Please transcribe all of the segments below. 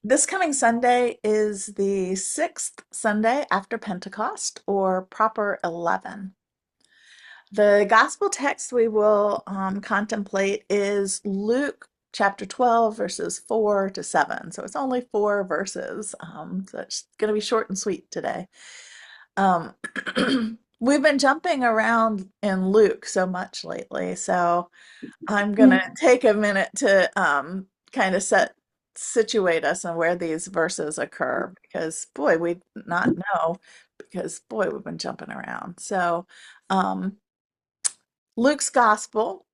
This coming Sunday is the sixth Sunday after Pentecost, or proper 11. The gospel text we will contemplate is Luke chapter 12, verses 4 to 7. So it's only four verses. So it's going to be short and sweet today. Um, we've been jumping around in Luke so much lately, so I'm gonna take a minute to kind of situate us on where these verses occur because boy, we not know because boy, we've been jumping around. So um, Luke's gospel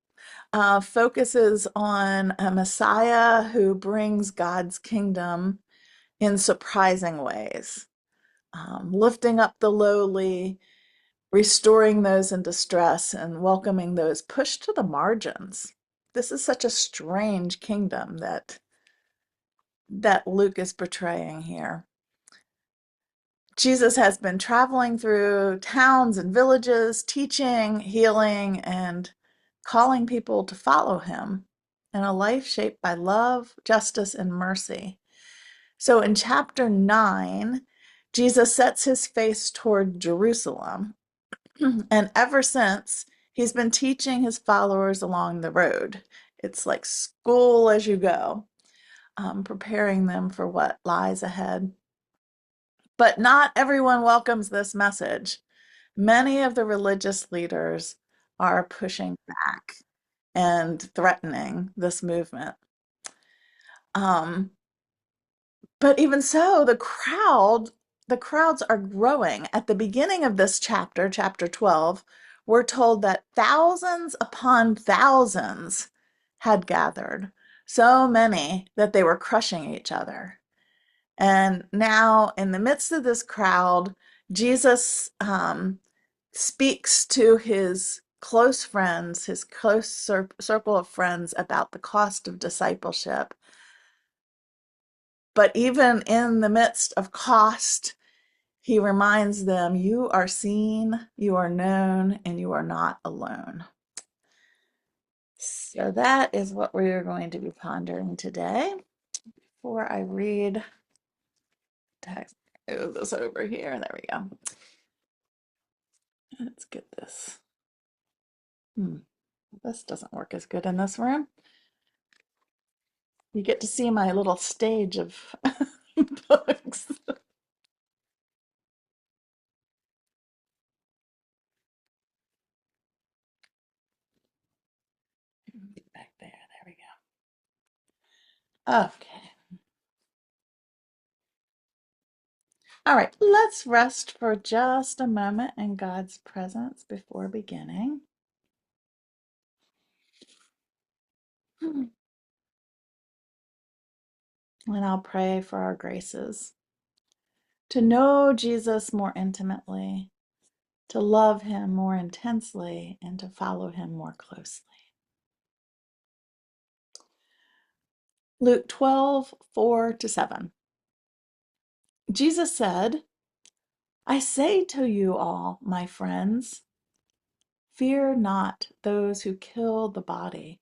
focuses on a Messiah who brings God's kingdom in surprising ways, lifting up the lowly, restoring those in distress, and welcoming those pushed to the margins. This is such a strange kingdom that Luke is portraying here. Jesus has been traveling through towns and villages, teaching, healing, and calling people to follow him in a life shaped by love, justice, and mercy. So in chapter 9, Jesus sets his face toward Jerusalem. And ever since, he's been teaching his followers along the road. It's like school as you go, preparing them for what lies ahead. But not everyone welcomes this message. Many of the religious leaders are pushing back and threatening this movement. Um, But even so, the crowds are growing. At the beginning of this chapter, chapter 12, we're told that thousands upon thousands had gathered, so many that they were crushing each other. And now, in the midst of this crowd, Jesus speaks to his close friends, his close circle of friends about the cost of discipleship. But even in the midst of cost, he reminds them, you are seen, you are known, and you are not alone. So that is what we are going to be pondering today. Before I read text, move this over here. There we go. Let's get this. This doesn't work as good in this room. You get to see my little stage of books. Back there. There we go. Okay. All right, let's rest for just a moment in God's presence before beginning. And I'll pray for our graces to know Jesus more intimately, to love him more intensely, and to follow him more closely. Luke 12, 4 to 7. Jesus said, I say to you all, my friends, fear not those who kill the body,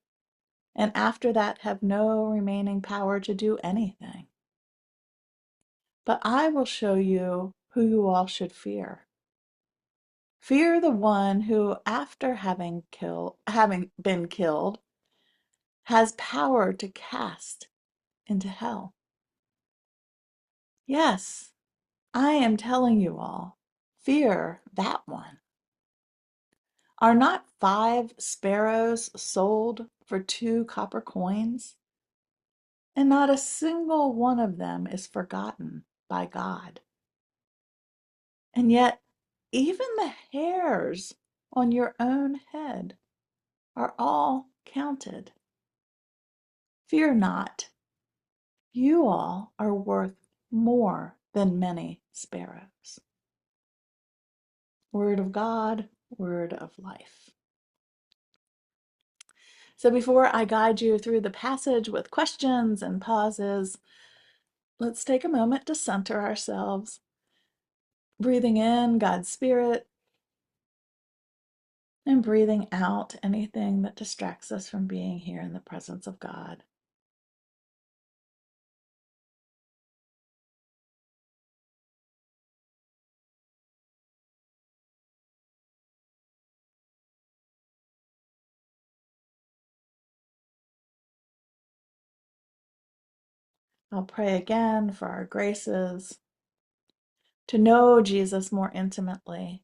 and after that have no remaining power to do anything. But I will show you who you all should fear. Fear the one who, after having been killed, has power to cast into hell. Yes, I am telling you all, fear that one. Are not 5 sparrows sold for 2 copper coins? And not a single one of them is forgotten by God. And yet, even the hairs on your own head are all counted. Fear not, you all are worth more than many sparrows. Word of God, word of life. So before I guide you through the passage with questions and pauses, let's take a moment to center ourselves, breathing in God's Spirit and breathing out anything that distracts us from being here in the presence of God. I'll pray again for our graces to know Jesus more intimately,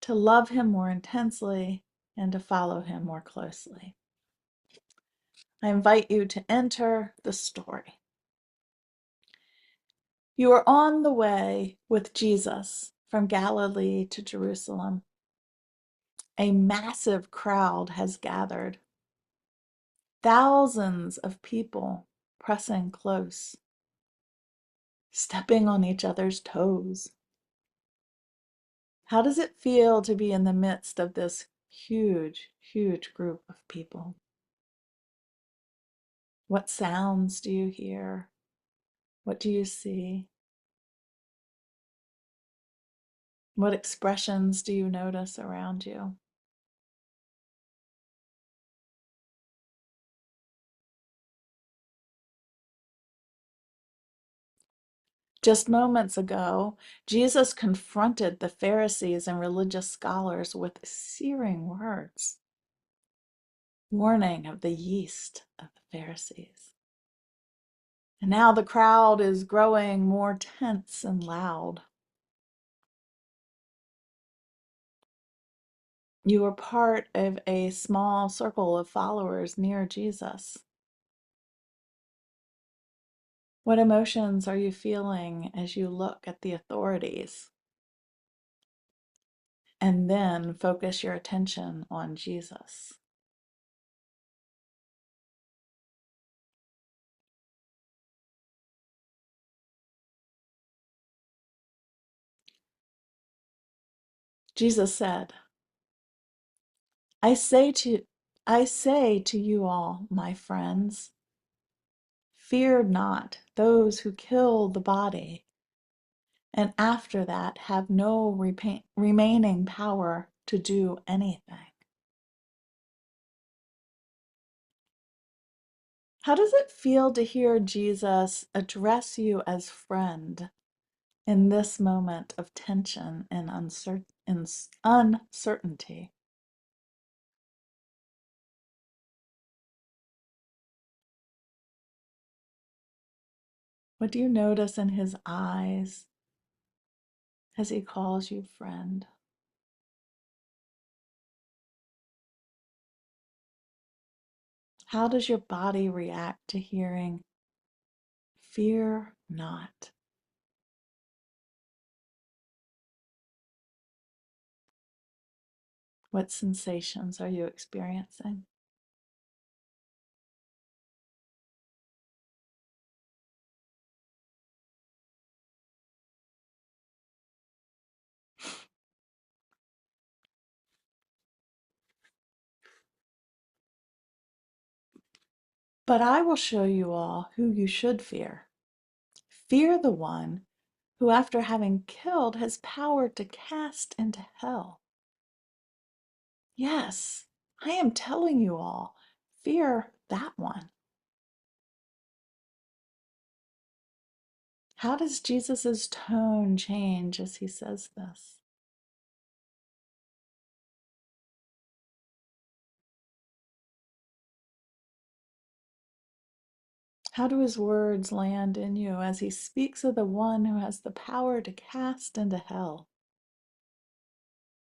to love him more intensely, and to follow him more closely. I invite you to enter the story. You are on the way with Jesus from Galilee to Jerusalem. A massive crowd has gathered, thousands of people pressing close, stepping on each other's toes. How does it feel to be in the midst of this huge, huge group of people? What sounds do you hear? What do you see? What expressions do you notice around you? Just moments ago, Jesus confronted the Pharisees and religious scholars with searing words, warning of the yeast of the Pharisees. And now the crowd is growing more tense and loud. You are part of a small circle of followers near Jesus. What emotions are you feeling as you look at the authorities? And then focus your attention on Jesus. Jesus said, I say to you all, my friends, fear not those who kill the body, and after that have no remaining power to do anything. How does it feel to hear Jesus address you as friend in this moment of tension and uncertainty? What do you notice in his eyes as he calls you friend? How does your body react to hearing, fear not? What sensations are you experiencing? But I will show you all who you should fear. Fear the one who, after having killed, has power to cast into hell. Yes, I am telling you all, fear that one. How does Jesus' tone change as he says this? How do his words land in you as he speaks of the one who has the power to cast into hell?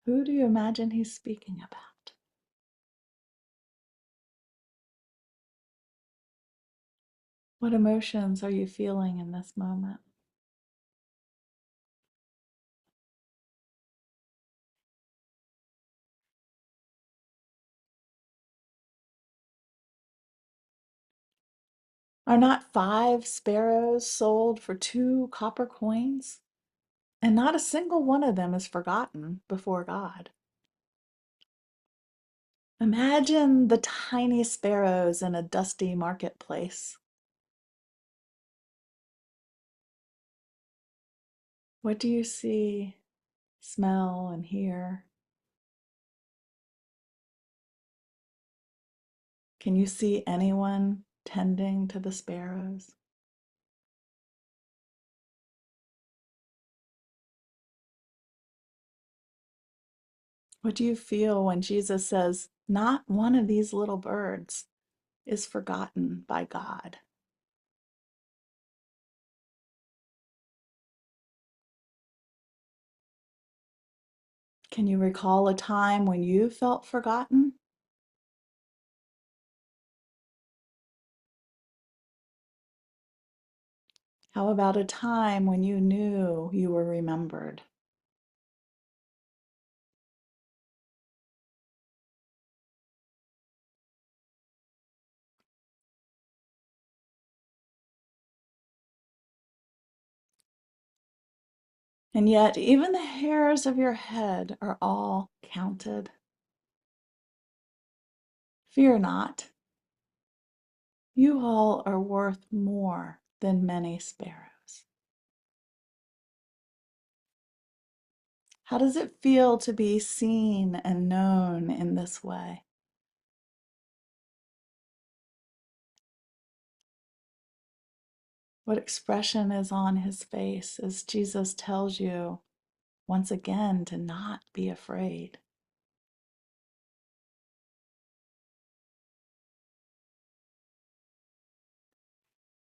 Who do you imagine he's speaking about? What emotions are you feeling in this moment? Are not 5 sparrows sold for 2 copper coins? And not a single one of them is forgotten before God. Imagine the tiny sparrows in a dusty marketplace. What do you see, smell, and hear? Can you see anyone tending to the sparrows? What do you feel when Jesus says, not one of these little birds is forgotten by God? Can you recall a time when you felt forgotten? How about a time when you knew you were remembered? And yet, even the hairs of your head are all counted. Fear not. You all are worth more than many sparrows. How does it feel to be seen and known in this way? What expression is on his face as Jesus tells you once again to not be afraid?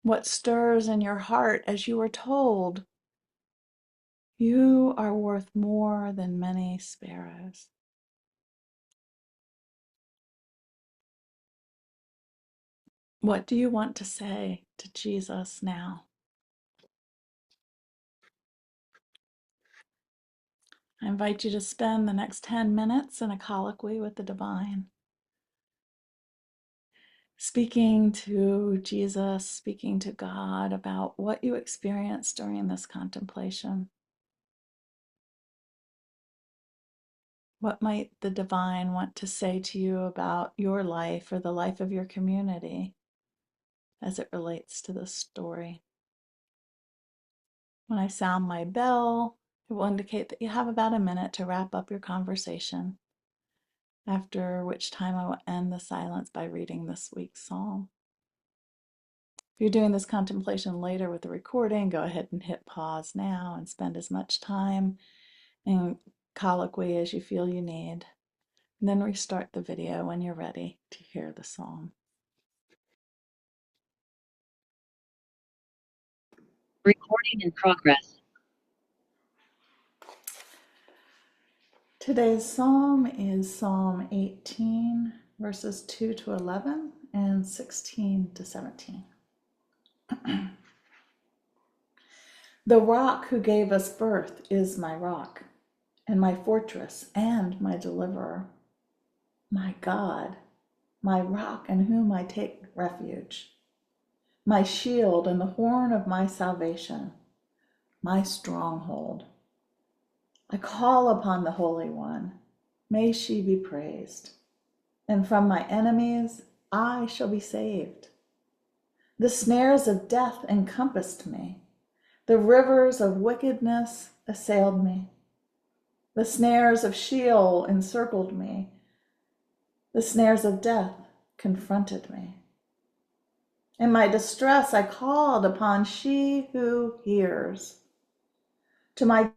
What stirs in your heart as you are told, you are worth more than many sparrows? What do you want to say to Jesus now? I invite you to spend the next 10 minutes in a colloquy with the divine, speaking to Jesus, speaking to God about what you experienced during this contemplation. What might the divine want to say to you about your life or the life of your community as it relates to this story? When I sound my bell, it will indicate that you have about a minute to wrap up your conversation, after which time I will end the silence by reading this week's psalm. If you're doing this contemplation later with the recording, go ahead and hit pause now and spend as much time in colloquy as you feel you need. And then restart the video when you're ready to hear the psalm. Recording in progress. Today's psalm is Psalm 18, verses 2 to 11 and 16 to 17. The rock who gave us birth is my rock, and my fortress and my deliverer, my God, my rock in whom I take refuge, my shield and the horn of my salvation, my stronghold. I call upon the Holy One. May she be praised. And from my enemies I shall be saved. The snares of death encompassed me. The rivers of wickedness assailed me. The snares of Sheol encircled me. The snares of death confronted me. In my distress I called upon she who hears. To my